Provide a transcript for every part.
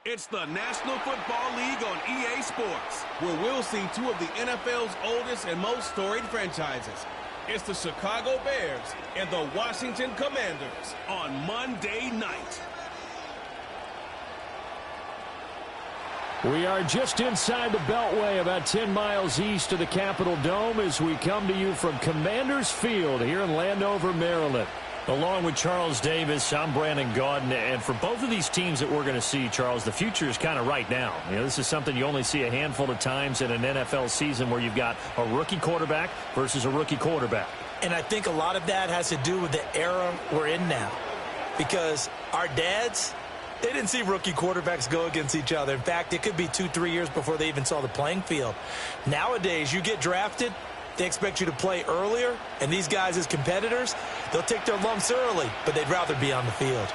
It's the National Football League on EA Sports, where we'll see two of the NFL's oldest and most storied franchises. It's the Chicago Bears and the Washington Commanders on Monday night. We are just inside the Beltway, about 10 miles east of the Capitol Dome, as we come to you from Commanders Field here in Landover, Maryland. Along with Charles Davis, I'm Brandon Gaudin, and for both of these teams that we're going to see, Charles, the future is kind of right now. You know, this is something you only see a handful of times in an NFL season where you've got a rookie quarterback versus a rookie quarterback. And I think a lot of that has to do with the era we're in now, because our dads, they didn't see rookie quarterbacks go against each other. In fact, it could be 2-3 years before they even saw the playing field. Nowadays, you get drafted, they expect you to play earlier, and these guys as competitors, they'll take their lumps early, but they'd rather be on the field.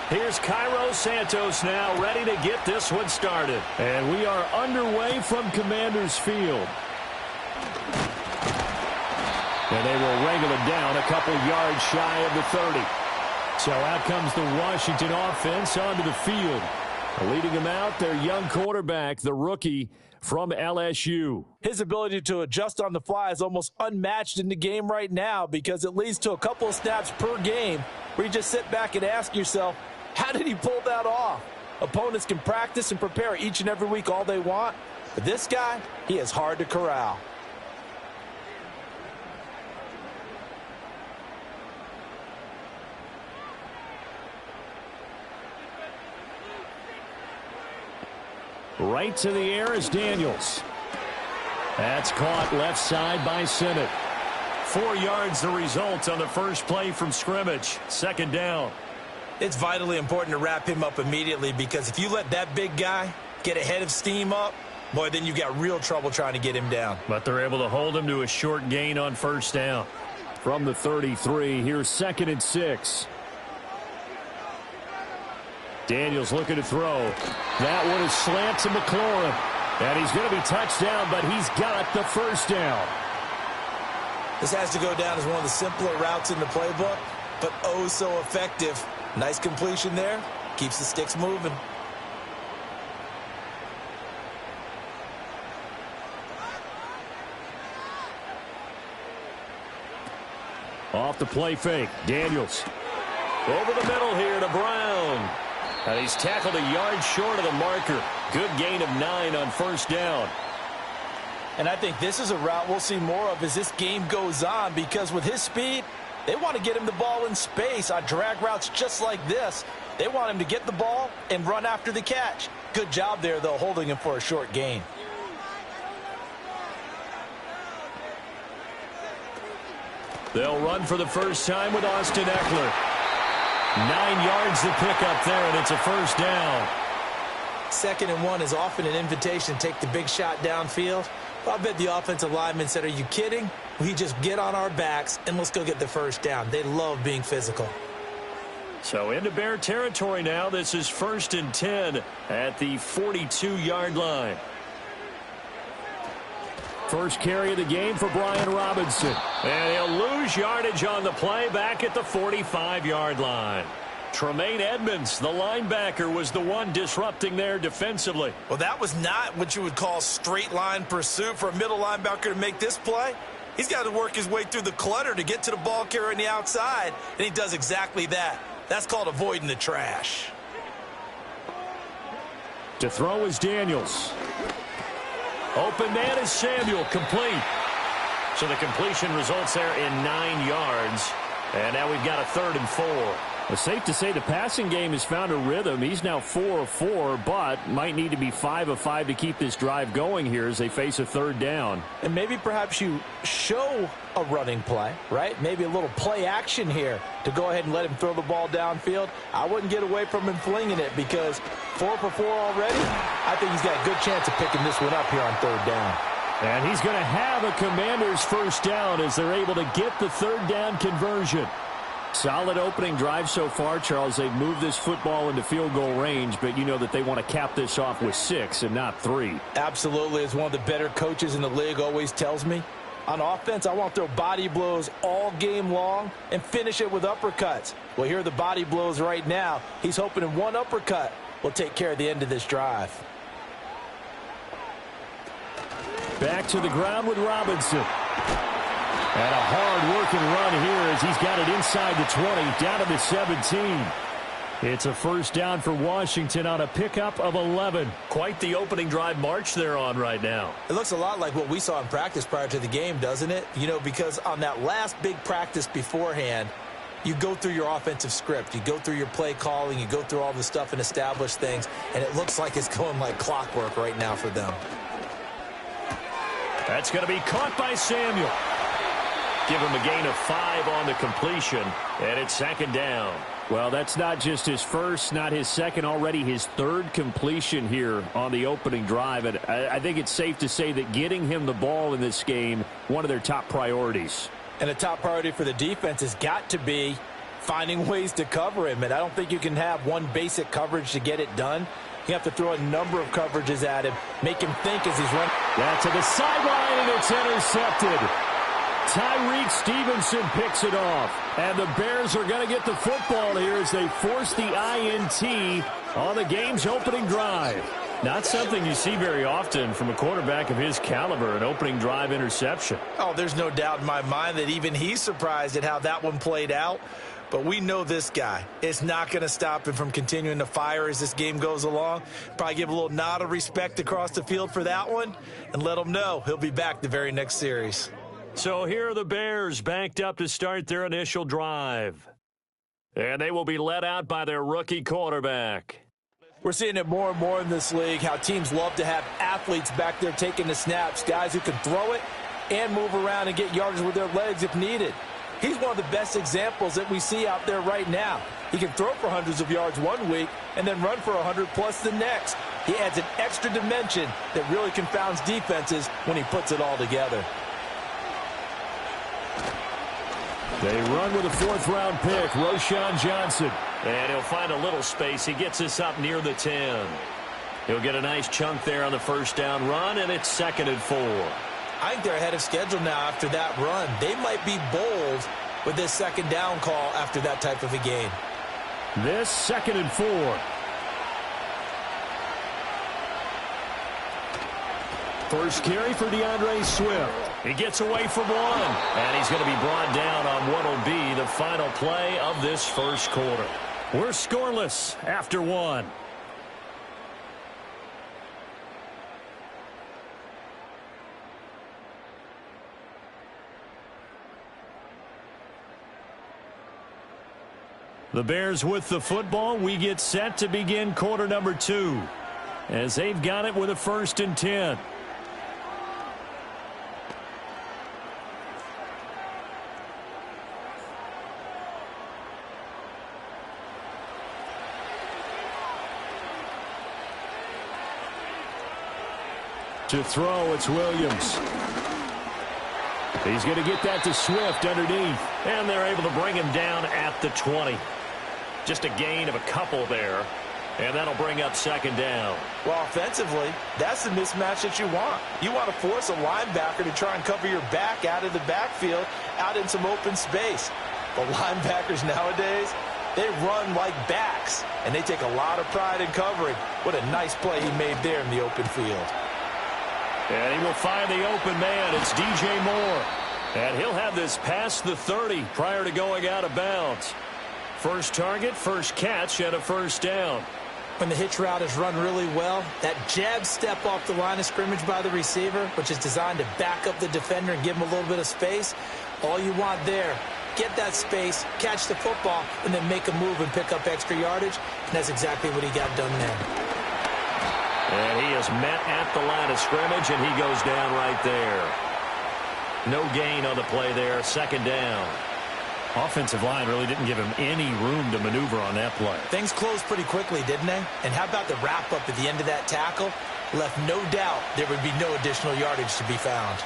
Here's Cairo Santos now, ready to get this one started. And we are underway from Commanders Field. And they will wrangle it down a couple yards shy of the 30. So out comes the Washington offense onto the field. Leading them out, their young quarterback, the rookie from LSU. His ability to adjust on the fly is almost unmatched in the game right now, because it leads to a couple of snaps per game where you just sit back and ask yourself, how did he pull that off? Opponents can practice and prepare each and every week all they want, but this guy, he is hard to corral. Right to the air is Daniels. That's caught left side by Sinnott. 4 yards the result on the first play from scrimmage. Second down. It's vitally important to wrap him up immediately, because if you let that big guy get ahead of steam up, boy, then you've got real trouble trying to get him down. But they're able to hold him to a short gain on first down. From the 33, here's 2nd and 6. Daniels looking to throw. That one is slant to McLaurin. And he's going to be touched down, but he's got the first down. This has to go down as one of the simpler routes in the playbook, but oh so effective. Nice completion there. Keeps the sticks moving. Off the play fake. Daniels. Over the middle here to Brown. And he's tackled a yard short of the marker. Good gain of 9 on first down. And I think this is a route we'll see more of as this game goes on, because with his speed, they want to get him the ball in space on drag routes just like this. They want him to get the ball and run after the catch. Good job there, though, holding him for a short gain. They'll run for the first time with Austin Eckler. 9 yards to pick up there, and it's a first down. 2nd and 1 is often an invitation to take the big shot downfield. But I bet the offensive lineman said, are you kidding? We just get on our backs and let's go get the first down. They love being physical. So into Bear territory now. This is 1st and 10 at the 42-yard line. First carry of the game for Brian Robinson. And he'll lose yardage on the play back at the 45-yard line. Tremaine Edmonds, the linebacker, was the one disrupting there defensively. Well, that was not what you would call straight line pursuit for a middle linebacker to make this play. He's got to work his way through the clutter to get to the ball carrier on the outside, and he does exactly that. That's called avoiding the trash. To throw is Daniels. Open man is Samuel, complete. So the completion results there in 9 yards. And now we've got a 3rd and 4. It's safe to say the passing game has found a rhythm. He's now 4 of 4, but might need to be 5 of 5 to keep this drive going here as they face a 3rd down. And maybe perhaps you show a running play, right? Maybe a little play action here to go ahead and let him throw the ball downfield. I wouldn't get away from him flinging it, because 4 for 4 already, I think he's got a good chance of picking this one up here on 3rd down. And he's going to have a Commanders first down as they're able to get the 3rd down conversion. Solid opening drive so far, Charles. They've moved this football into field goal range, but you know that they want to cap this off with 6 and not 3. Absolutely. As one of the better coaches in the league always tells me, on offense, I want to throw body blows all game long and finish it with uppercuts. Well, here are the body blows right now. He's hoping in one uppercut will take care of the end of this drive. Back to the ground with Robinson. And a hard-working run here as he's got it inside the 20, down to the 17. It's a first down for Washington on a pickup of 11. Quite the opening drive march they're on right now. It looks a lot like what we saw in practice prior to the game, doesn't it? You know, because on that last big practice beforehand, you go through your offensive script. You go through your play calling. You go through all the stuff and establish things. And it looks like it's going like clockwork right now for them. That's going to be caught by Samuel. Give him a gain of 5 on the completion, and it's 2nd down. Well, that's not just his first, not his second, already his 3rd completion here on the opening drive. And I think it's safe to say that getting him the ball in this game, one of their top priorities. And a top priority for the defense has got to be finding ways to cover him. And I don't think you can have one basic coverage to get it done. You have to throw a number of coverages at him, make him think as he's running. That's to the sideline, and it's intercepted. Tyreek Stevenson picks it off. And the Bears are going to get the football here as they force the INT on the game's opening drive. Not something you see very often from a quarterback of his caliber, an opening drive interception. Oh, there's no doubt in my mind that even he's surprised at how that one played out. But we know this guy. It's not going to stop him from continuing to fire as this game goes along. Probably give a little nod of respect across the field for that one and let him know he'll be back the very next series. So here are the Bears banked up to start their initial drive. And they will be led out by their rookie quarterback. We're seeing it more and more in this league, how teams love to have athletes back there taking the snaps, guys who can throw it and move around and get yardage with their legs if needed. He's one of the best examples that we see out there right now. He can throw for hundreds of yards one week and then run for 100+ the next. He adds an extra dimension that really confounds defenses when he puts it all together. They run with a 4th-round pick, Roschon Johnson. And he'll find a little space. He gets us up near the 10. He'll get a nice chunk there on the first down run, and it's 2nd and 4. I think they're ahead of schedule now after that run. They might be bold with this 2nd down call after that type of a game. This 2nd and 4. First carry for DeAndre Swift. He gets away from one, and he's going to be brought down on what will be the final play of this first quarter. We're scoreless after 1. The Bears with the football. We get set to begin quarter number 2 as they've got it with a 1st and 10. To throw, it's Williams. He's going to get that to Swift underneath. And they're able to bring him down at the 20. Just a gain of a couple there. And that'll bring up 2nd down. Well, offensively, that's the mismatch that you want. You want to force a linebacker to try and cover your back out of the backfield, out in some open space. But linebackers nowadays, they run like backs, and they take a lot of pride in covering. What a nice play he made there in the open field. And he will find the open man. It's DJ Moore. And he'll have this past the 30 prior to going out of bounds. First target, first catch, and a 1st down. When the hitch route is run really well, that jab step off the line of scrimmage by the receiver, which is designed to back up the defender and give him a little bit of space, all you want there, get that space, catch the football, and then make a move and pick up extra yardage. And that's exactly what he got done there. And he is met at the line of scrimmage, and he goes down right there. No gain on the play there, 2nd down. Offensive line really didn't give him any room to maneuver on that play. Things closed pretty quickly, didn't they? And how about the wrap-up at the end of that tackle? Left no doubt there would be no additional yardage to be found.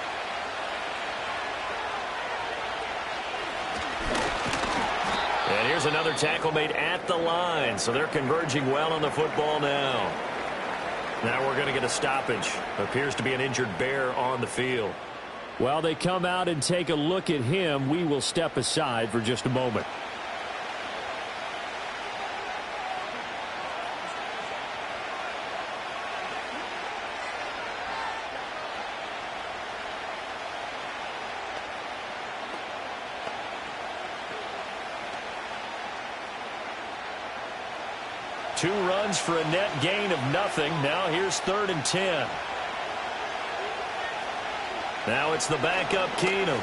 And here's another tackle made at the line, so they're converging well on the football now. Now we're going to get a stoppage. Appears to be an injured Bear on the field. While they come out and take a look at him, we will step aside for just a moment. Two runs for a net gain of nothing. Now here's 3rd and 10. Now it's the backup Keenum.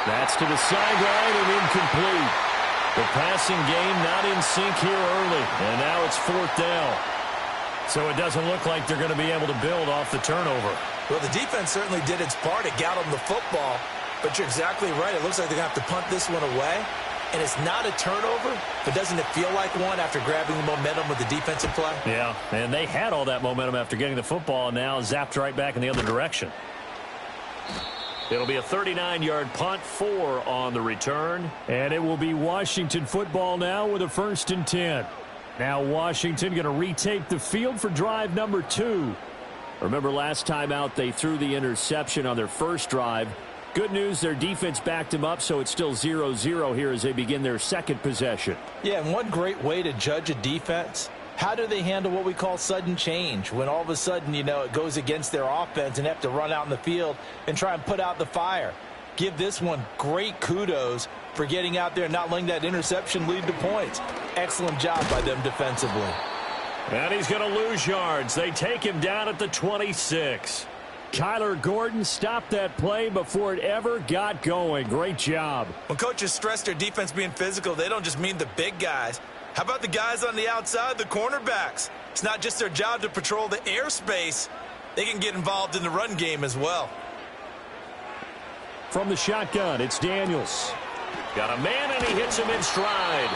That's to the sideline and incomplete. The passing game not in sync here early. And now it's 4th down. So it doesn't look like they're going to be able to build off the turnover. Well, the defense certainly did its part. It got them the football. But you're exactly right. It looks like they're going to have to punt this one away. And it's not a turnover, but doesn't it feel like one after grabbing the momentum with the defensive play? Yeah, and they had all that momentum after getting the football, and now zapped right back in the other direction. It'll be a 39-yard punt, 4 on the return. And it will be Washington football now with a 1st and 10. Now Washington going to retake the field for drive number 2. Remember last time out they threw the interception on their first drive. Good news, their defense backed them up, so it's still 0-0 here as they begin their second possession. Yeah, and one great way to judge a defense, how do they handle what we call sudden change? When all of a sudden, you know, it goes against their offense and have to run out in the field and try and put out the fire. Give this one great kudos for getting out there and not letting that interception lead to points. Excellent job by them defensively. And he's going to lose yards. They take him down at the 26. Kyler Gordon stopped that play before it ever got going. Great job. When coaches stress their defense being physical, they don't just mean the big guys. How about the guys on the outside, the cornerbacks? It's not just their job to patrol the airspace. They can get involved in the run game as well. From the shotgun, it's Daniels. Got a man, and he hits him in stride.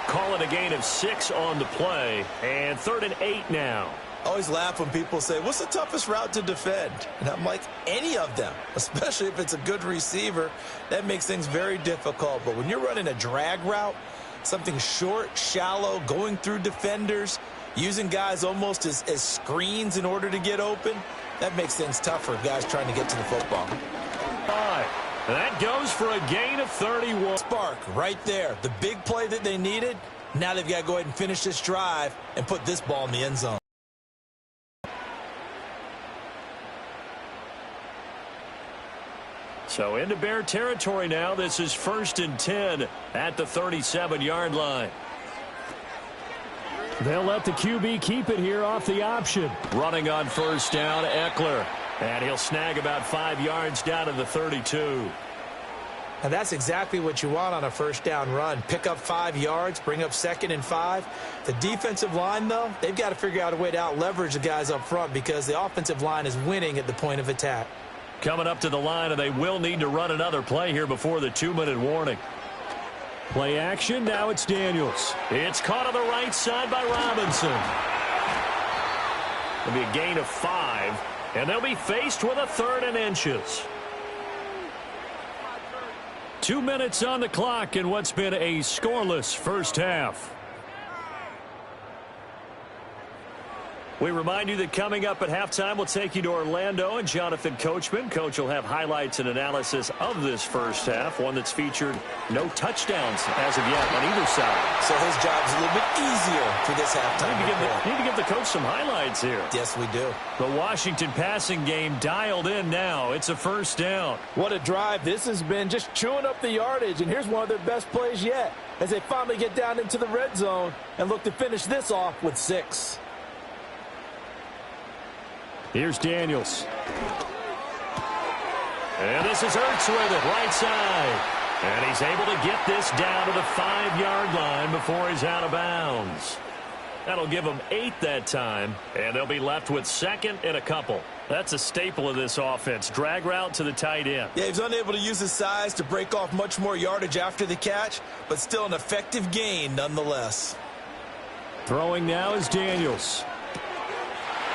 Call it a gain of 6 on the play, and 3rd and 8 now. I always laugh when people say, what's the toughest route to defend? And I'm like, any of them, especially if it's a good receiver. That makes things very difficult. But when you're running a drag route, something short, shallow, going through defenders, using guys almost as screens in order to get open, that makes things tougher, guys trying to get to the football. That goes for a gain of 31. Spark right there. The big play that they needed. Now they've got to go ahead and finish this drive and put this ball in the end zone. So into Bear territory now. This is 1st and 10 at the 37-yard line. They'll let the QB keep it here off the option. Running on 1st down, Eckler. And he'll snag about 5 yards down to the 32. And that's exactly what you want on a 1st down run. Pick up 5 yards, bring up 2nd and 5. The defensive line, though, they've got to figure out a way to out-leverage the guys up front because the offensive line is winning at the point of attack. Coming up to the line, and they will need to run another play here before the 2-minute warning. Play action, now it's Daniels. It's caught on the right side by Robinson. It'll be a gain of 5, and they'll be faced with a 3rd and inches. 2 minutes on the clock in what's been a scoreless first half. We remind you that coming up at halftime, we'll take you to Orlando and Jonathan Coachman. Coach will have highlights and analysis of this first half, one that's featured no touchdowns as of yet on either side. So his job's a little bit easier for this halftime. Need to give the coach some highlights here. Yes, we do. The Washington passing game dialed in now. It's a 1st down. What a drive this has been, just chewing up the yardage. And here's one of their best plays yet as they finally get down into the red zone and look to finish this off with 6. Here's Daniels. And this is Ertz with it, right side. And he's able to get this down to the 5-yard line before he's out of bounds. That'll give them 8 that time, and they'll be left with 2nd and a couple. That's a staple of this offense. Drag route to the tight end. Yeah, he's unable to use his size to break off much more yardage after the catch, but still an effective gain nonetheless. Throwing now is Daniels.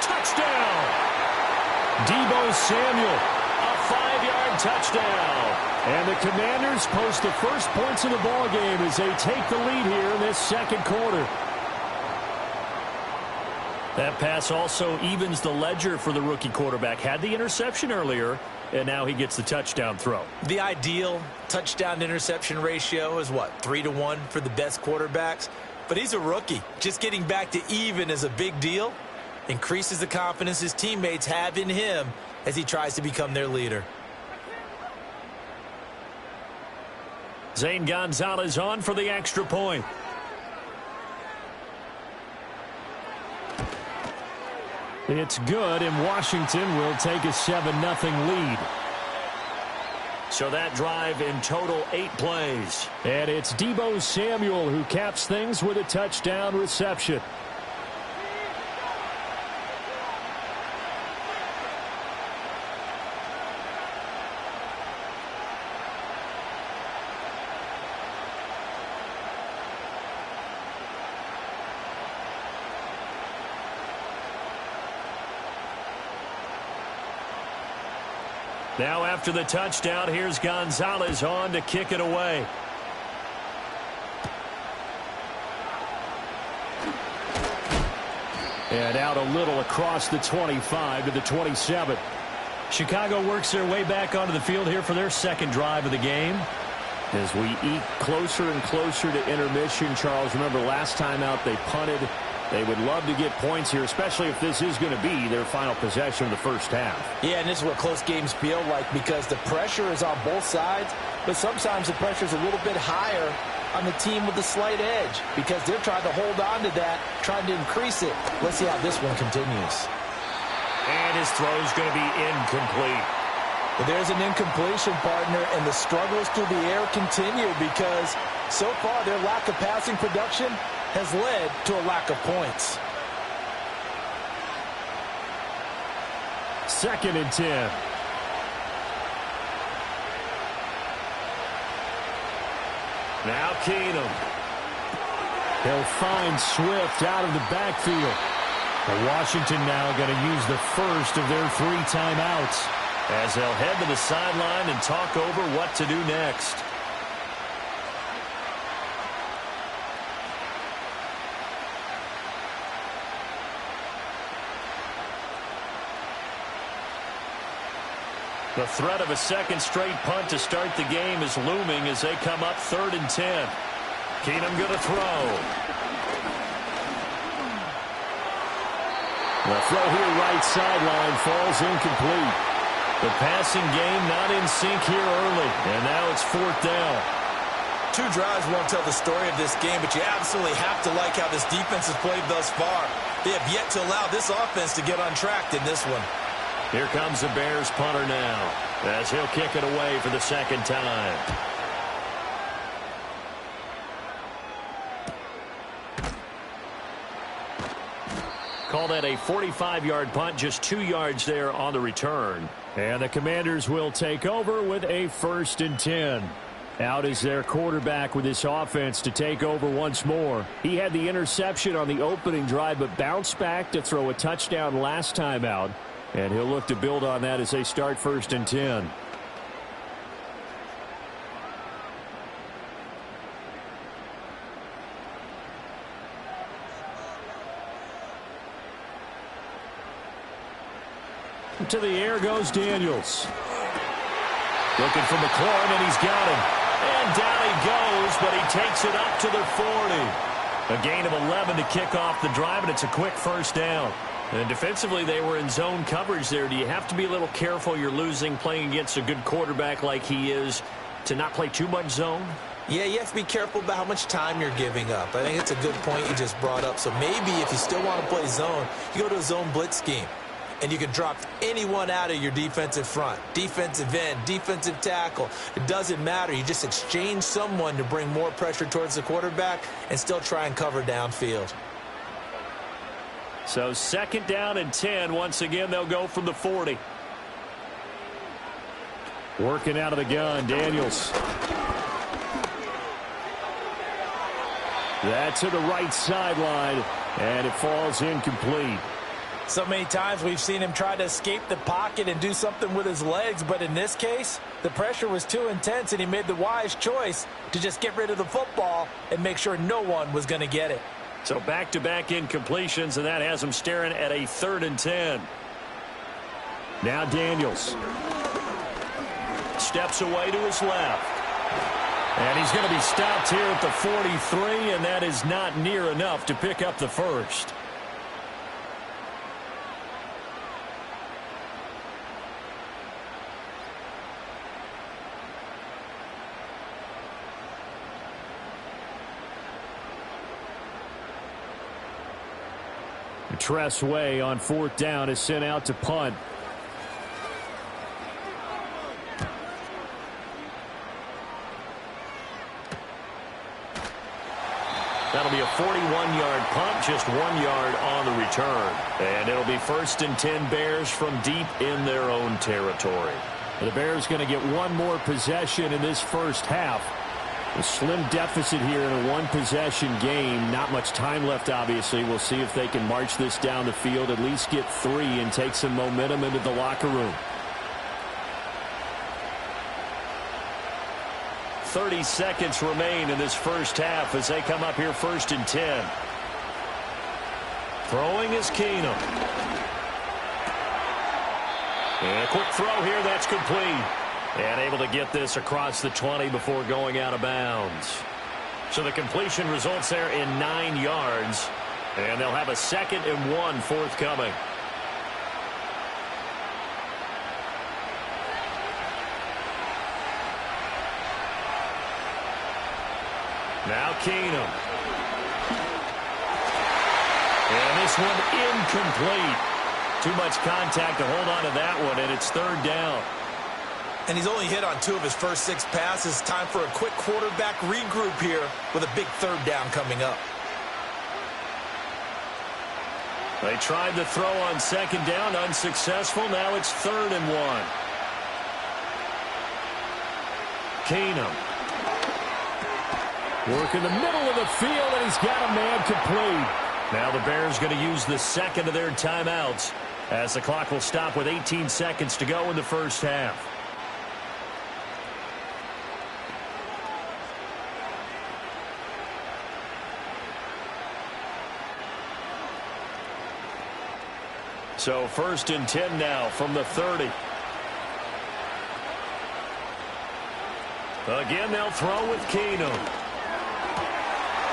Touchdown! Deebo Samuel. A 5-yard touchdown. And the Commanders post the first points of the ballgame as they take the lead here in this second quarter. That pass also evens the ledger for the rookie quarterback. Had the interception earlier, and now he gets the touchdown throw. The ideal touchdown-interception ratio is, what, 3-to-1 for the best quarterbacks? But he's a rookie. Just getting back to even is a big deal. Increases the confidence his teammates have in him as he tries to become their leader. Zane Gonzalez on for the extra point. It's good, and Washington will take a 7-0 lead. So that drive in total 8 plays. And it's Deebo Samuel who caps things with a touchdown reception. Now after the touchdown, here's Gonzalez on to kick it away. And out a little across the 25 to the 27. Chicago works their way back onto the field here for their second drive of the game. As we eke closer and closer to intermission, Charles, remember last time out they punted. They would love to get points here, especially if this is going to be their final possession of the first half. Yeah, and this is what close games feel like because the pressure is on both sides, but sometimes the pressure is a little bit higher on the team with the slight edge because they're trying to hold on to that, trying to increase it. Let's see how this one continues. And his throw is going to be incomplete. But there's an incompletion, partner, and the struggles through the air continue because so far their lack of passing production has led to a lack of points. 2nd and 10. Now Keenum. He'll find Swift out of the backfield. And Washington now going to use the first of their 3 timeouts as they'll head to the sideline and talk over what to do next. The threat of a second straight punt to start the game is looming as they come up 3rd and 10. Keenum going to throw. The throw here right sideline falls incomplete. The passing game not in sync here early, and now it's 4th down. 2 drives won't tell the story of this game, but you absolutely have to like how this defense has played thus far. They have yet to allow this offense to get untracked in this one. Here comes the Bears punter now as he'll kick it away for the 2nd time. Call that a 45-yard punt, just 2 yards there on the return. And the Commanders will take over with a 1st and 10. Out is their quarterback with this offense to take over once more. He had the interception on the opening drive, but bounced back to throw a touchdown last time out. And he'll look to build on that as they start 1st and 10. To the air goes Daniels. Looking for McLaurin, and he's got him. And down he goes, but he takes it up to the 40. A gain of 11 to kick off the drive, and it's a quick 1st down. And defensively, they were in zone coverage there. Do you have to be a little careful? You're losing playing against a good quarterback like he is to not play too much zone? Yeah, you have to be careful about how much time you're giving up. I think it's a good point you just brought up. So maybe if you still want to play zone, you go to a zone blitz scheme. And you can drop anyone out of your defensive front. Defensive end, defensive tackle. It doesn't matter. You just exchange someone to bring more pressure towards the quarterback and still try and cover downfield. So 2nd down and 10. Once again, they'll go from the 40. Working out of the gun, Daniels. That to the right sideline, and it falls incomplete. So many times we've seen him try to escape the pocket and do something with his legs, but in this case, the pressure was too intense and he made the wise choice to just get rid of the football and make sure no one was going to get it. So back-to-back incompletions, and that has him staring at a 3rd and 10. Now Daniels steps away to his left. And he's going to be stopped here at the 43, and that is not near enough to pick up the first. Tressway on 4th down is sent out to punt. That'll be a 41-yard punt, just 1 yard on the return. And it'll be 1st and 10 Bears from deep in their own territory. The Bears going to get one more possession in this first half. A slim deficit here in a one-possession game. Not much time left, obviously. We'll see if they can march this down the field, at least get 3, and take some momentum into the locker room. 30 seconds remain in this first half as they come up here 1st and 10. Throwing is Keenum. And a quick throw here, that's complete. And able to get this across the 20 before going out of bounds. So the completion results there in 9 yards. And they'll have a 2nd and 1 forthcoming. Now Keenum. And this one incomplete. Too much contact to hold on to that one, and it's 3rd down. And he's only hit on 2 of his first 6 passes. Time for a quick quarterback regroup here with a big 3rd down coming up. They tried to throw on 2nd down, unsuccessful. Now it's 3rd and 1. Keenum. Work in the middle of the field, and he's got a man complete. Now the Bears going to use the 2nd of their timeouts as the clock will stop with 18 seconds to go in the first half. So 1st and 10 now from the 30. Again, they'll throw with Keenum.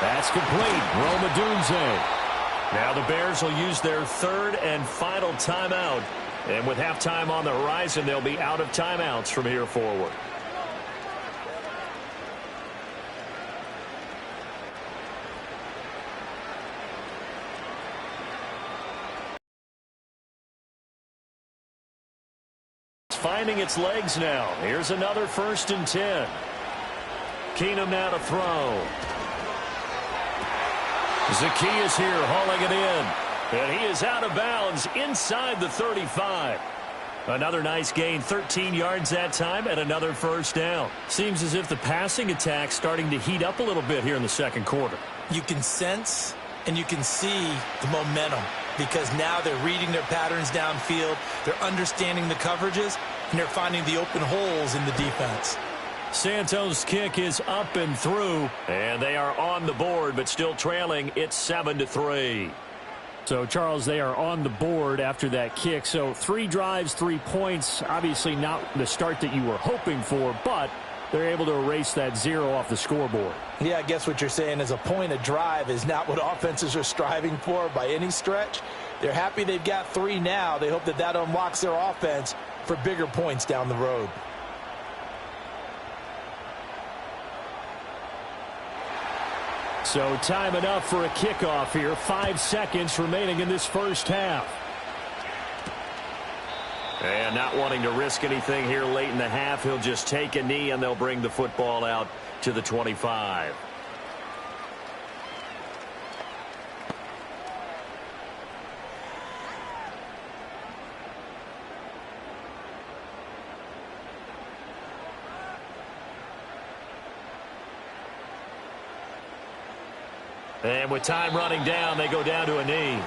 That's complete. Rome Odunze. Now the Bears will use their 3rd and final timeout. And with halftime on the horizon, they'll be out of timeouts from here forward. Finding its legs now. Here's another 1st and 10. Keenum now to throw. Zacchaeus here hauling it in. And he is out of bounds inside the 35. Another nice gain, 13 yards that time, and another 1st down. Seems as if the passing attack's starting to heat up a little bit here in the 2nd quarter. You can sense and you can see the momentum because now they're reading their patterns downfield, they're understanding the coverages, and they're finding the open holes in the defense. Santos' kick is up and through, and they are on the board, but still trailing. It's 7-3. So, Charles, they are on the board after that kick. So 3 drives, 3 points. Obviously not the start that you were hoping for, but they're able to erase that 0 off the scoreboard. Yeah, I guess what you're saying is a point a drive is not what offenses are striving for by any stretch. They're happy they've got 3 now. They hope that that unlocks their offense for bigger points down the road. So time enough for a kickoff here. 5 seconds remaining in this first half. And not wanting to risk anything here late in the half, he'll just take a knee and they'll bring the football out to the 25. And with time running down, they go down to a knee.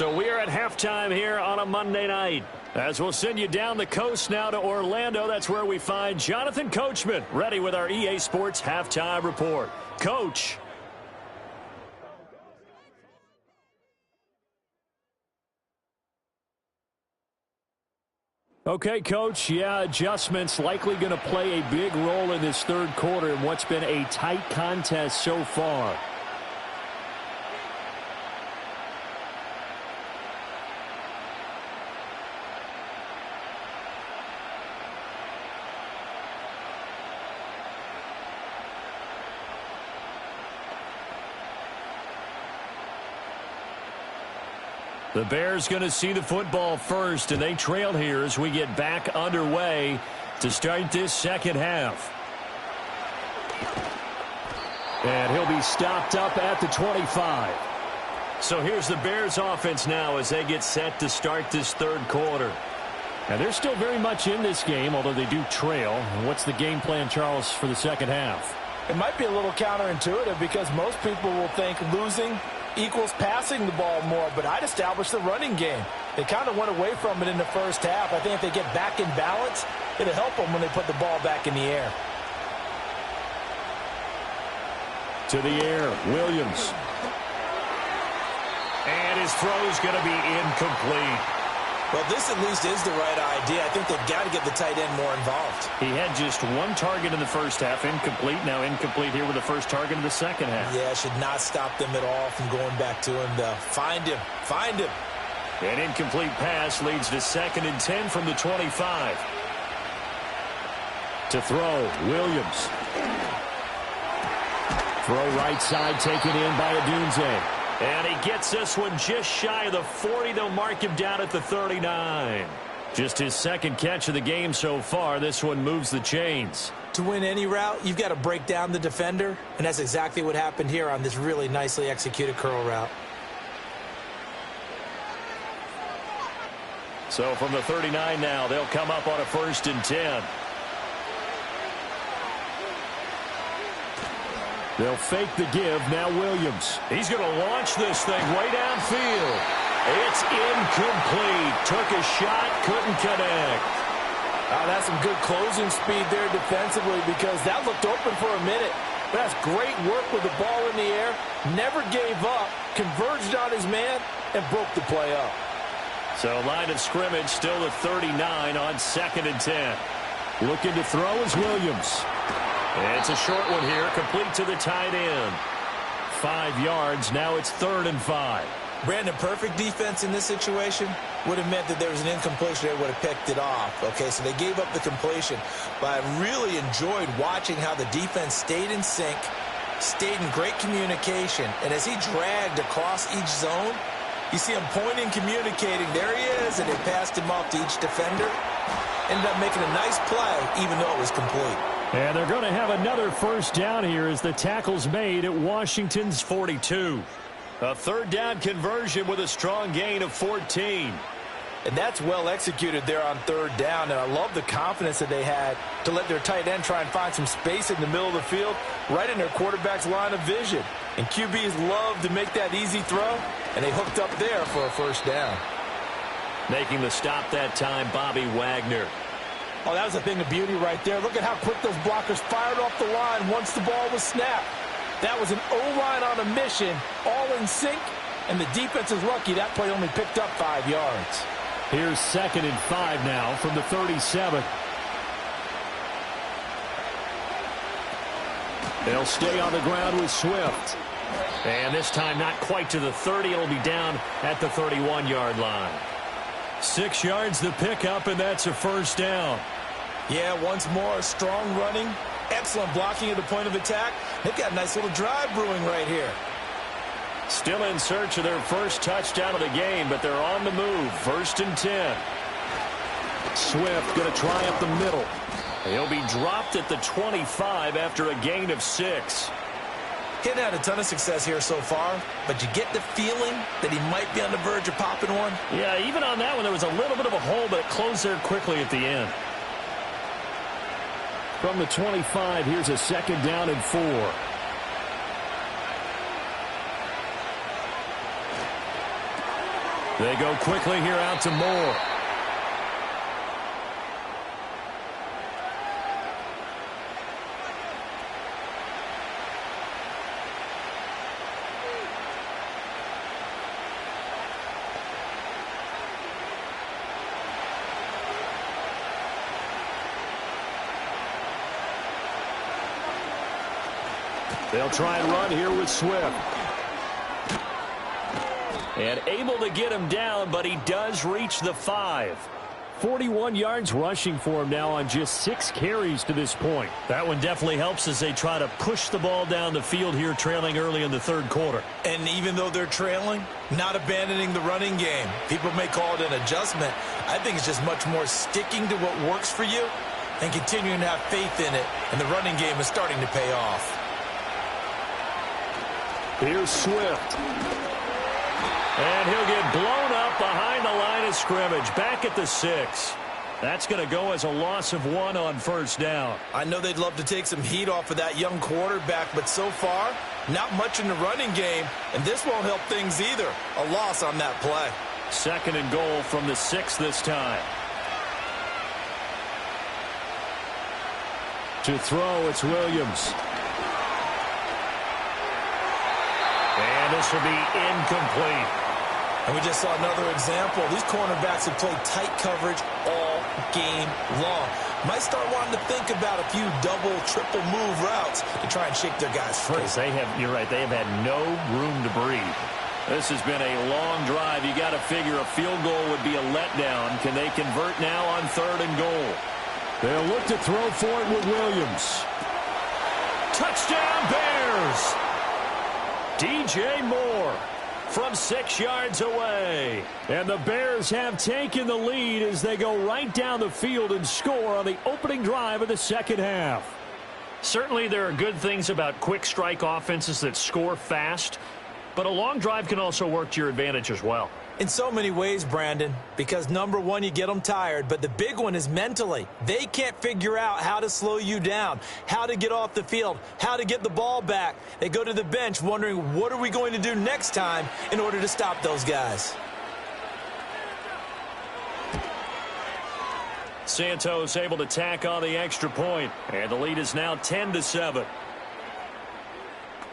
So we are at halftime here on a Monday night. As we'll send you down the coast now to Orlando, that's where we find Jonathan Coachman, ready with our EA Sports Halftime Report. Coach. Okay, Coach, adjustments likely going to play a big role in this third quarter in what's been a tight contest so far. The Bears going to see the football first, and they trail here as we get back underway to start this second half. And he'll be stopped up at the 25. So here's the Bears offense now as they get set to start this third quarter. And they're still very much in this game, although they do trail. And what's the game plan, Charles, for the second half? It might be a little counterintuitive because most people will think losing equals passing the ball more, but I'd establish the running game. They kind of went away from it in the first half. I think if they get back in balance, it'll help them when they put the ball back in the air. To the air, Williams. And his throw's going to be incomplete. Well, this at least is the right idea. I think they've got to get the tight end more involved. He had just one target in the first half, incomplete. Now incomplete here with the first target in the second half. Yeah, should not stop them at all from going back to him to find him. Find him. An incomplete pass leads to 2nd and 10 from the 25. To throw, Williams. Throw right side taken in by Adunze. And he gets this one just shy of the 40. They'll mark him down at the 39. Just his second catch of the game so far. This one moves the chains. To win any route, you've got to break down the defender, and that's exactly what happened here on this really nicely executed curl route. So from the 39 now, they'll come up on a 1st and 10. They'll fake the give. Now Williams. He's going to launch this thing way downfield. It's incomplete. Took a shot, couldn't connect. That's some good closing speed there defensively because that looked open for a minute. But that's great work with the ball in the air. Never gave up. Converged on his man and broke the play up. So line of scrimmage still at 39 on 2nd and 10. Looking to throw is Williams. It's a short one here, complete to the tight end. 5 yards, now it's 3rd and 5. Brandon, perfect defense in this situation would have meant that there was an incompletion. They would have picked it off. Okay, so they gave up the completion. But I really enjoyed watching how the defense stayed in sync, stayed in great communication. And as he dragged across each zone, you see him pointing, communicating. There he is, and they passed him off to each defender. Ended up making a nice play, even though it was complete. And they're going to have another 1st down here as the tackle's made at Washington's 42. A 3rd down conversion with a strong gain of 14. And that's well executed there on 3rd down. And I love the confidence that they had to let their tight end try and find some space in the middle of the field, right in their quarterback's line of vision. And QBs love to make that easy throw, and they hooked up there for a 1st down. Making the stop that time, Bobby Wagner. Oh, that was a thing of beauty right there. Look at how quick those blockers fired off the line once the ball was snapped. That was an O-line on a mission, all in sync, and the defense is lucky that play only picked up 5 yards. Here's 2nd and 5 now from the 37. They'll stay on the ground with Swift. And this time not quite to the 30. It'll be down at the 31-yard line. 6 yards the pickup, and that's a 1st down. Yeah, once more, strong running, excellent blocking at the point of attack. They've got a nice little drive brewing right here. Still in search of their first touchdown of the game, but they're on the move. 1st and 10. Swift going to try up the middle. He'll be dropped at the 25 after a gain of 6. He hadn't had a ton of success here so far, but you get the feeling that he might be on the verge of popping one. Yeah, even on that one, there was a little bit of a hole, but it closed there quickly at the end. From the 25, here's a 2nd down and 4. They go quickly here out to Moore. They'll try and run here with Swift. And able to get him down, but he does reach the 5. 41 yards rushing for him now on just 6 carries to this point. That one definitely helps as they try to push the ball down the field here, trailing early in the third quarter. And even though they're trailing, not abandoning the running game. People may call it an adjustment. I think it's just much more sticking to what works for you and continuing to have faith in it. And the running game is starting to pay off. Here's Swift. And he'll get blown up behind the line of scrimmage, back at the 6. That's going to go as a loss of 1 on first down. I know they'd love to take some heat off of that young quarterback, but so far, not much in the running game, and this won't help things either. A loss on that play. 2nd and goal from the 6 this time. To throw, it's Williams. And this will be incomplete. And we just saw another example. These cornerbacks have played tight coverage all game long. Might start wanting to think about a few double, triple move routes to try and shake their guys free. You're right, they have had no room to breathe. This has been a long drive. You got to figure a field goal would be a letdown. Can they convert now on 3rd and goal? They'll look to throw for it with Williams. Touchdown, Bears! DJ Moore from 6 yards away. And the Bears have taken the lead as they go right down the field and score on the opening drive of the second half. Certainly there are good things about quick strike offenses that score fast, but a long drive can also work to your advantage as well. In so many ways, Brandon, because number one, you get them tired, but the big one is mentally. They can't figure out how to slow you down, how to get off the field, how to get the ball back. They go to the bench wondering, what are we going to do next time in order to stop those guys? Santos able to tack on the extra point, and the lead is now 10-7.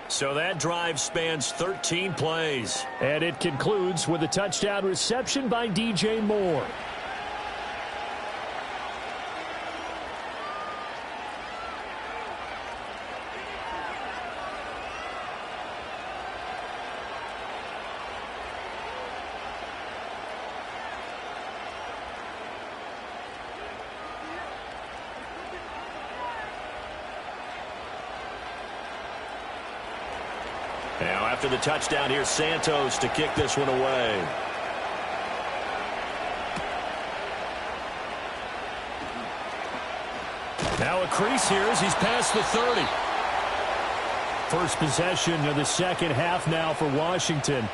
So that drive spans 13 plays. And it concludes with a touchdown reception by DJ Moore. Now after the touchdown, here's Santos to kick this one away. Now a crease here as he's past the 30. First possession of the second half now for Washington.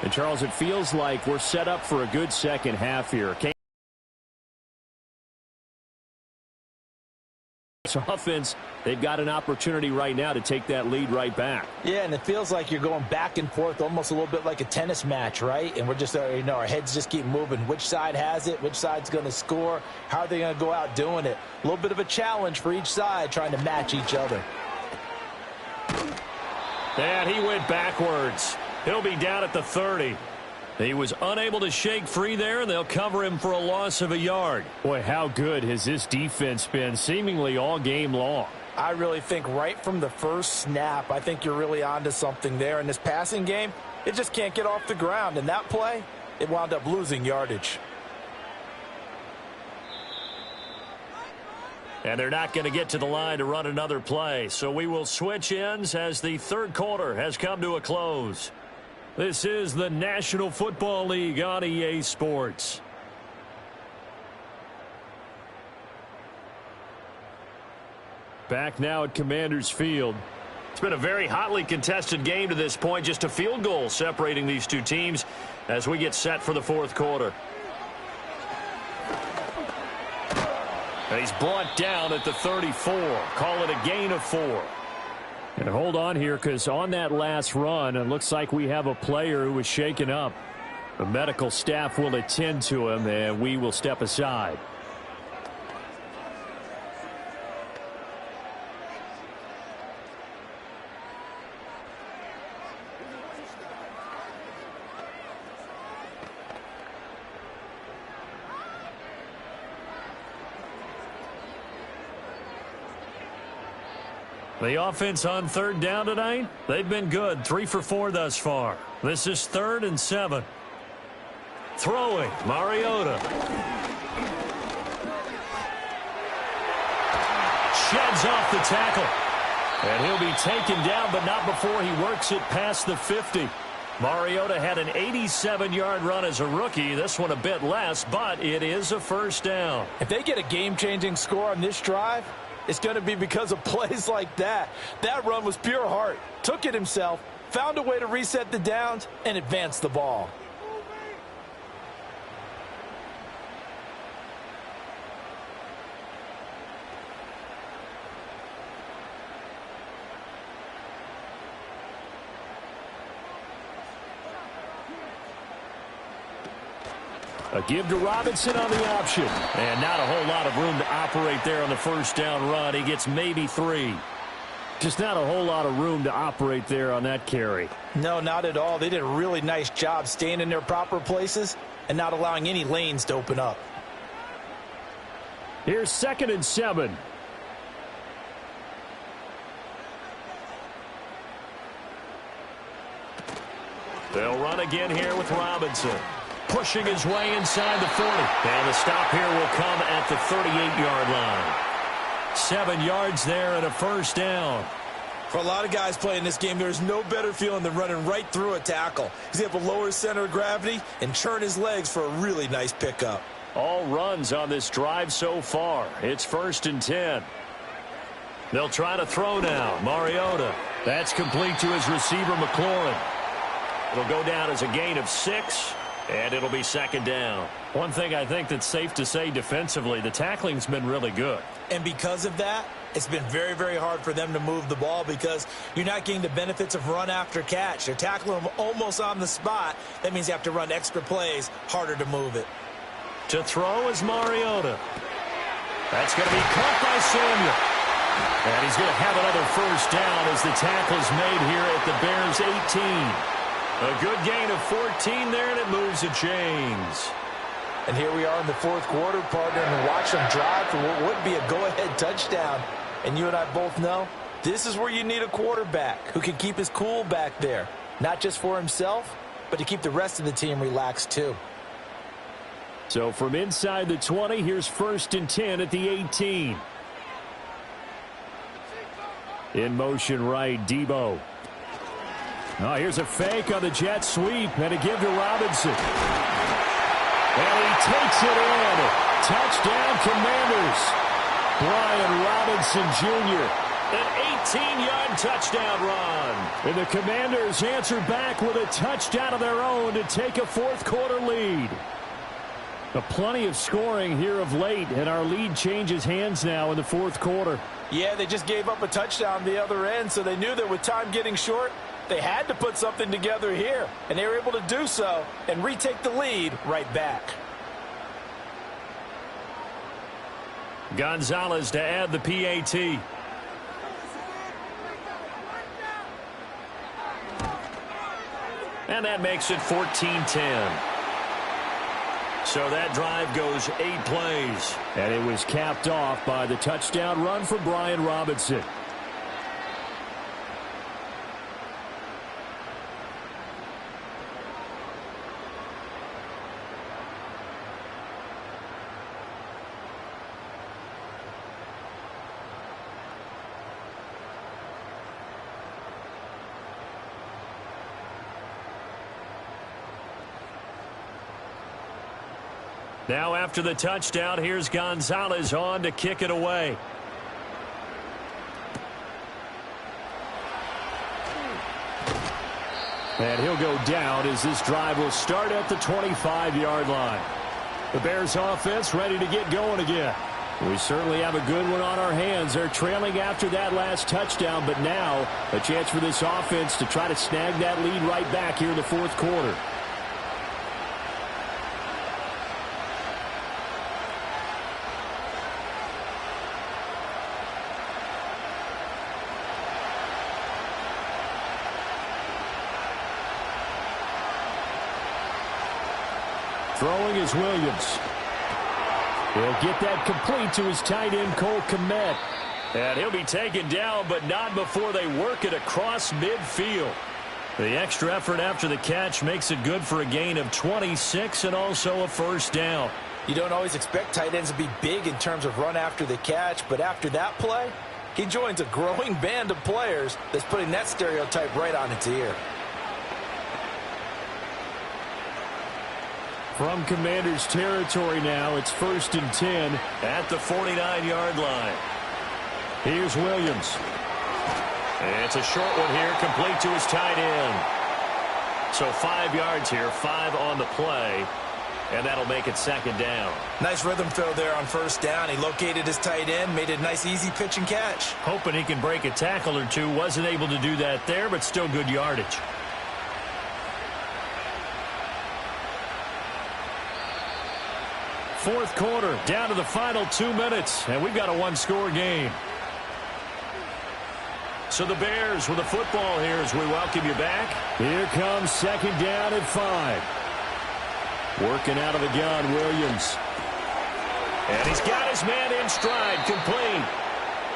And Charles, it feels like we're set up for a good second half here. Offense, they've got an opportunity right now to take that lead right back. Yeah, and it feels like you're going back and forth almost a little bit like a tennis match, right? And we're just, our heads just keep moving. Which side has it? Which side's going to score? How are they going to go out doing it? A little bit of a challenge for each side trying to match each other. And he went backwards. He'll be down at the 30. He was unable to shake free there, and they'll cover him for a loss of a yard. Boy, how good has this defense been seemingly all game long? I really think right from the first snap, I think you're really onto something there. In this passing game, it just can't get off the ground. And that play, it wound up losing yardage. And they're not going to get to the line to run another play. So we will switch ends as the third quarter has come to a close. This is the National Football League on EA Sports. Back now at Commanders Field. It's been a very hotly contested game to this point. Just a field goal separating these two teams as we get set for the fourth quarter. And he's brought down at the 34. Call it a gain of 4. And hold on here, because on that last run, it looks like we have a player who was shaken up. The medical staff will attend to him, and we will step aside. The offense on third down tonight, they've been good. 3 for 4 thus far. This is 3rd and 7. Throwing, Mariota. Sheds off the tackle. And he'll be taken down, but not before he works it past the 50. Mariota had an 87-yard run as a rookie. This one a bit less, but it is a first down. If they get a game-changing score on this drive, it's going to be because of plays like that. That run was pure heart. Took it himself, found a way to reset the downs, and advance the ball. A give to Robinson on the option. And not a whole lot of room to operate there on the first down run. He gets maybe 3. Just not a whole lot of room to operate there on that carry. No, not at all. They did a really nice job staying in their proper places and not allowing any lanes to open up. Here's 2nd and 7. They'll run again here with Robinson. Pushing his way inside the 40. And the stop here will come at the 38-yard line. 7 yards there and a first down. For a lot of guys playing this game, there's no better feeling than running right through a tackle. He's able to lower his center of gravity and churn his legs for a really nice pickup. All runs on this drive so far. It's 1st and 10. They'll try to throw now. Mariota. That's complete to his receiver, McLaurin. It'll go down as a gain of 6. And it'll be 2nd down. One thing I think that's safe to say defensively, the tackling's been really good. And because of that, it's been very, very hard for them to move the ball because you're not getting the benefits of run after catch. They're tackling them almost on the spot. That means you have to run extra plays, harder to move it. To throw is Mariota. That's going to be caught by Samuel. And he's going to have another first down as the tackle's made here at the Bears' 18. A good gain of 14 there, and it moves the chains. And here we are in the 4th quarter, partner, and watch them drive for what would be a go-ahead touchdown. And you and I both know this is where you need a quarterback who can keep his cool back there, not just for himself, but to keep the rest of the team relaxed too. So from inside the 20, here's 1st and 10 at the 18. In motion right, Debo. Oh, here's a fake on the jet sweep and a give to Robinson. And he takes it in. Touchdown, Commanders. Brian Robinson Jr. An 18-yard touchdown run. And the Commanders answer back with a touchdown of their own to take a 4th quarter lead. Plenty of scoring here of late, and our lead changes hands now in the 4th quarter. Yeah, they just gave up a touchdown the other end, so they knew that with time getting short, they had to put something together here, and they were able to do so and retake the lead right back. Gonzalez to add the PAT. And that makes it 14-10. So that drive goes 8 plays. And it was capped off by the touchdown run for Brian Robinson. Now after the touchdown, here's Gonzalez on to kick it away. And he'll go down as this drive will start at the 25-yard line. The Bears offense ready to get going again. We certainly have a good one on our hands. They're trailing after that last touchdown, but now a chance for this offense to try to snag that lead right back here in the 4th quarter. Throwing is Williams. He'll get that complete to his tight end, Cole Kmet. And he'll be taken down, but not before they work it across midfield. The extra effort after the catch makes it good for a gain of 26 and also a first down. You don't always expect tight ends to be big in terms of run after the catch, but after that play, he joins a growing band of players that's putting that stereotype right on its ear. From Commanders territory now, it's 1st and 10 at the 49-yard line. Here's Williams. It's a short one here, complete to his tight end. So 5 yards here, 5 on the play, and that'll make it 2nd down. Nice rhythm throw there on 1st down. He located his tight end, made it a nice, easy pitch and catch. Hoping he can break a tackle or two. Wasn't able to do that there, but still good yardage. Fourth quarter, down to the final 2 minutes, and we've got a one-score game. So the Bears with the football here as we welcome you back. Here comes 2nd down at 5. Working out of the gun, Williams. And he's got his man in stride, complete.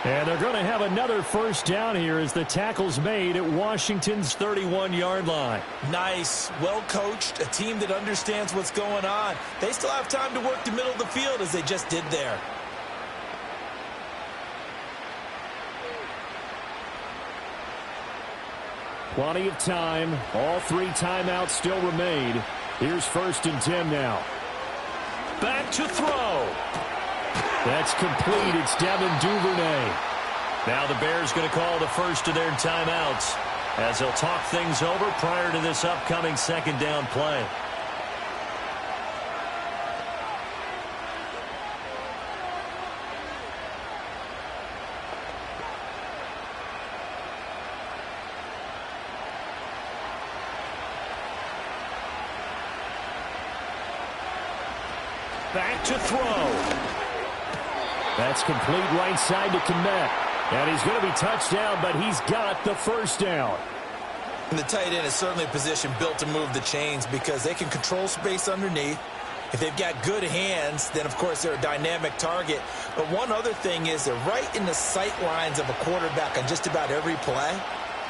And they're going to have another first down here as the tackle's made at Washington's 31-yard line. Nice, well-coached, a team that understands what's going on. They still have time to work the middle of the field as they just did there. Plenty of time. All 3 timeouts still remain. Here's 1st and 10 now. Back to throw. That's complete. It's Devin Duvernay. Now the Bears going to call the first of their timeouts as they'll talk things over prior to this upcoming 2nd down play. Back to throw. That's complete right side to Kmet. And he's going to be touchdown, but he's got the first down. And the tight end is certainly a position built to move the chains because they can control space underneath. If they've got good hands, then, of course, they're a dynamic target. But one other thing is they're right in the sight lines of a quarterback on just about every play.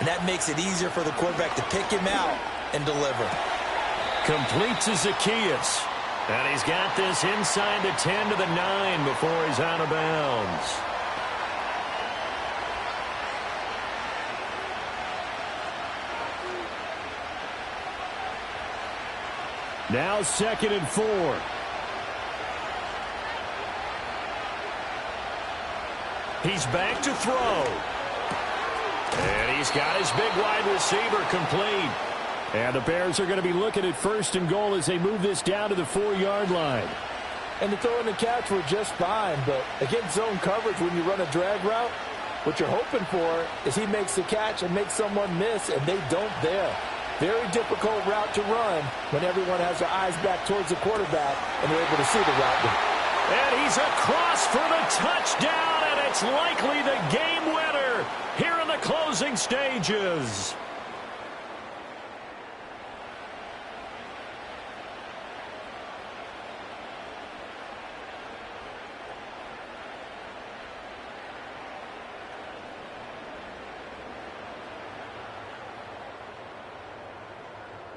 And that makes it easier for the quarterback to pick him out and deliver. Complete to Zacchaeus. And he's got this inside the 10 to the 9 before he's out of bounds. Now 2nd and 4. He's back to throw. And he's got his big wide receiver complete. And the Bears are going to be looking at 1st and goal as they move this down to the 4-yard line. And the throw and the catch were just fine, but against zone coverage when you run a drag route, what you're hoping for is he makes the catch and makes someone miss, and they don't there. Very difficult route to run when everyone has their eyes back towards the quarterback and they're able to see the route. And he's across for the touchdown, and it's likely the game winner here in the closing stages.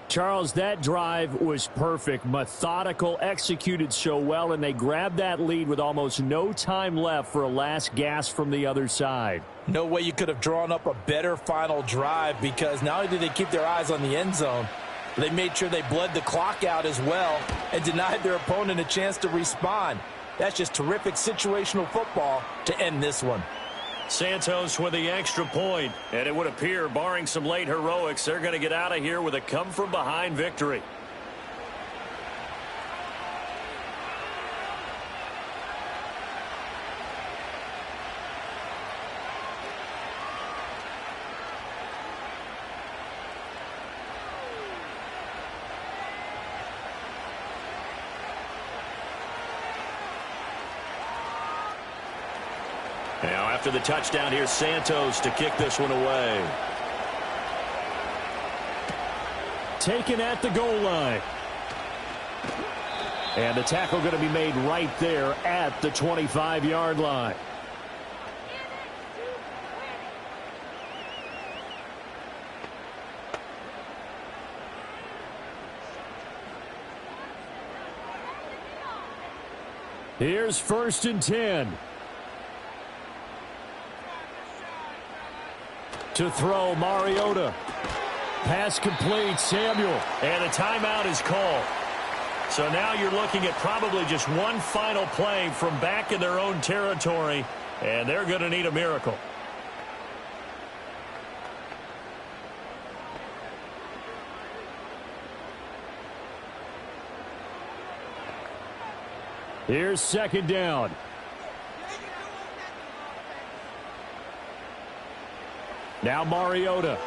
Charles, that drive was perfect, methodical, executed so well, and they grabbed that lead with almost no time left for a last gasp from the other side. No way you could have drawn up a better final drive because not only did they keep their eyes on the end zone, but they made sure they bled the clock out as well and denied their opponent a chance to respond. That's just terrific situational football to end this one. Santos with the extra point, and it would appear, barring some late heroics, they're going to get out of here with a come-from-behind victory. Now, after the touchdown, here's Santos to kick this one away. Taken at the goal line. And the tackle going to be made right there at the 25-yard line. Here's 1st and 10. To throw, Mariota. Pass complete, Samuel. And a timeout is called. So now you're looking at probably just one final play from back in their own territory, and they're going to need a miracle. Here's 2nd down. Now Mariota.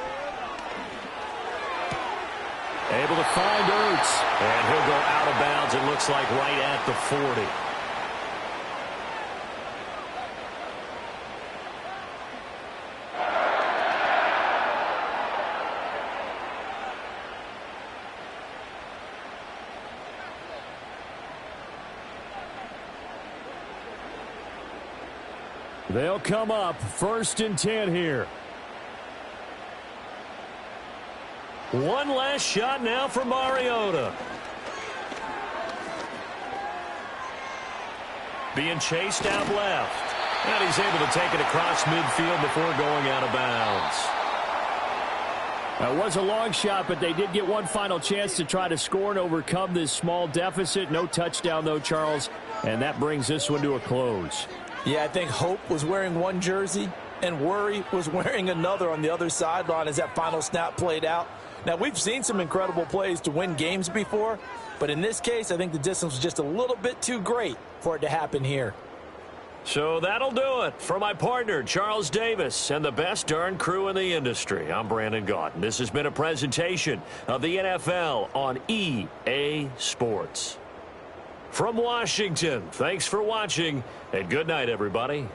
Able to find Ertz. And he'll go out of bounds, it looks like, right at the 40. They'll come up 1st and 10 here. One last shot now for Mariota. Being chased out left. And he's able to take it across midfield before going out of bounds. It was a long shot, but they did get one final chance to try to score and overcome this small deficit. No touchdown, though, Charles. And that brings this one to a close. Yeah, I think Hope was wearing one jersey and Worry was wearing another on the other sideline as that final snap played out. Now, we've seen some incredible plays to win games before, but in this case, I think the distance was just a little bit too great for it to happen here. So that'll do it for my partner, Charles Davis, and the best darn crew in the industry. I'm Brandon Gaudin. This has been a presentation of the NFL on EA Sports. From Washington, thanks for watching, and good night, everybody.